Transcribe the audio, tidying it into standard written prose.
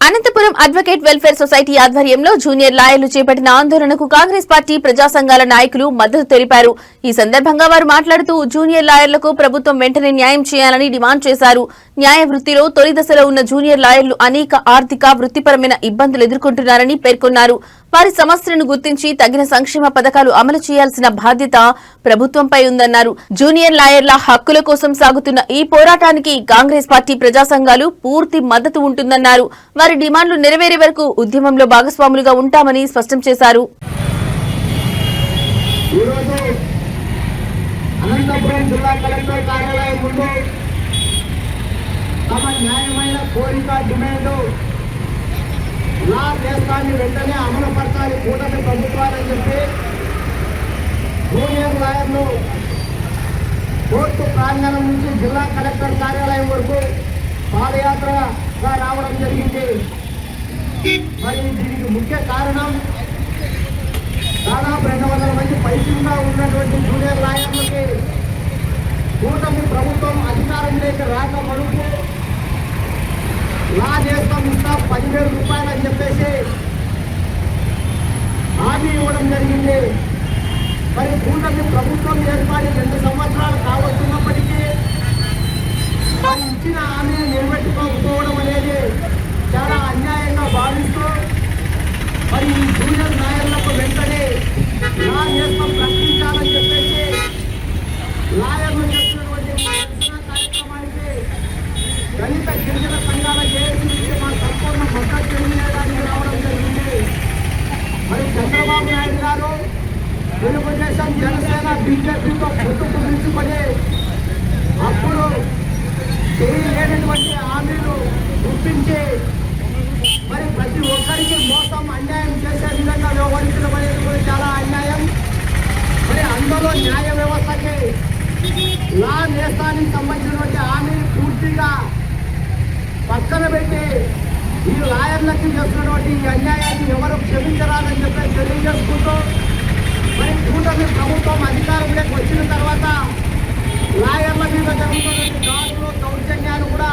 Anantapuram advocate welfare society ఆధ్వర్యంలో junior లాయర్లు చేపట్టిన ఆందోళనకు కాంగ్రెస్ పార్టీ ప్రజా సంఘాల నాయకులు మద్దతు తెలిపారు. ఈ సందర్భంగా వారు మాట్లాడుతూ జూనియర్ లాయర్లకు ప్రభుత్వం వెంటనే న్యాయం చేయాలని డిమాండ్ చేశారు. న్యాయ వృత్తిలో తొలి దశలో ఉన్న జూనియర్ లాయర్లు అనేక ఆర్థిక వృత్తిపరమైన ఇబ్బందులు ఎదుర్కొంటున్నారని పేర్కొన్నారు. వారి సమస్యలను గుర్తించి తగిన సంక్షేమ పథకాలు అమలు చేయాల్సిన బాధ్యత ప్రభుత్వంపై ఉందన్నారు. జూనియర్ లాయర్ల హక్కుల కోసం సాగుతున్న ఈ పోరాటానికి కాంగ్రెస్ పార్టీ ప్రజా సంఘాలు పూర్తి మద్దతు ఉంటుందన్నారు. వారి డిమాండ్లు నెరవేరే వరకు ఉద్యమంలో భాగస్వాములుగా ఉంటామని స్పష్టం చేశారు. లా దేశాన్ని వెంటనే అమలుపరచాలి కూటమి ప్రభుత్వాలని చెప్పి జూనియర్ లాయర్లు కోర్టు ప్రాంగణం నుంచి జిల్లా కలెక్టర్ కార్యాలయం వరకు పాదయాత్రగా రావడం జరిగింది. మరి దీనికి ముఖ్య కారణం దాదాపు 200 మంది పైసలుగా ఉన్నటువంటి జూనియర్ లాయర్లకి కూటమి ప్రభుత్వం అధికారంలోకి రాక మడుపు లా చేస్తాం ఇస్తాం 10,000 రూపాయలు అని చెప్పేసి హామీ ఇవ్వడం జరిగింది. మరి కూటమి ప్రభుత్వం ఏర్పడి 2 సంవత్సరాలు కావస్తున్నప్పటికీ మరి ఇచ్చిన హామీని నిలబెట్టుకోకపోవడం అనేది చాలా అన్యాయంగా భావిస్తూ మరి ఈ జూనియర్ లాయర్లకు వెంటనే లా చేస్తాం ప్రకటించాలని చెప్పేసి లాయర్లు చేస్తున్నటువంటి కార్యక్రమానికి దళిత గిరిజన సంఘాల జేఏసీ మా సంపూర్ణ మద్దతు తెలియజేయడానికి రావడం జరిగింది. మరి చంద్రబాబు నాయుడు గారు తెలుగుదేశం జనసేన బీజేపీతో పొత్తుకు నిలుచుకొని అప్పుడు చేయలేనటువంటి హామీలు గుర్తించి మరి ప్రతి ఒక్కరికి మోసం అన్యాయం చేసే విధంగా వ్యవహరించడం అనేది కూడా చాలా అన్యాయం. మరి అందులో న్యాయ వ్యవస్థకి లా నేస్తానికి సంబంధించినటువంటి హామీని పూర్తిగా పక్కన పెట్టి ఈ లాయర్లకి చేస్తున్నటువంటి ఈ అన్యాయాన్ని ఎవరు క్షమించరాదని చెప్పి తెలియజేసుకుంటూ మరి కూటమి ప్రభుత్వం అధికారంలోకి వచ్చిన తర్వాత లాయర్ల మీద జరుగుతున్నటువంటి దాడులు దౌర్జన్యాలు కూడా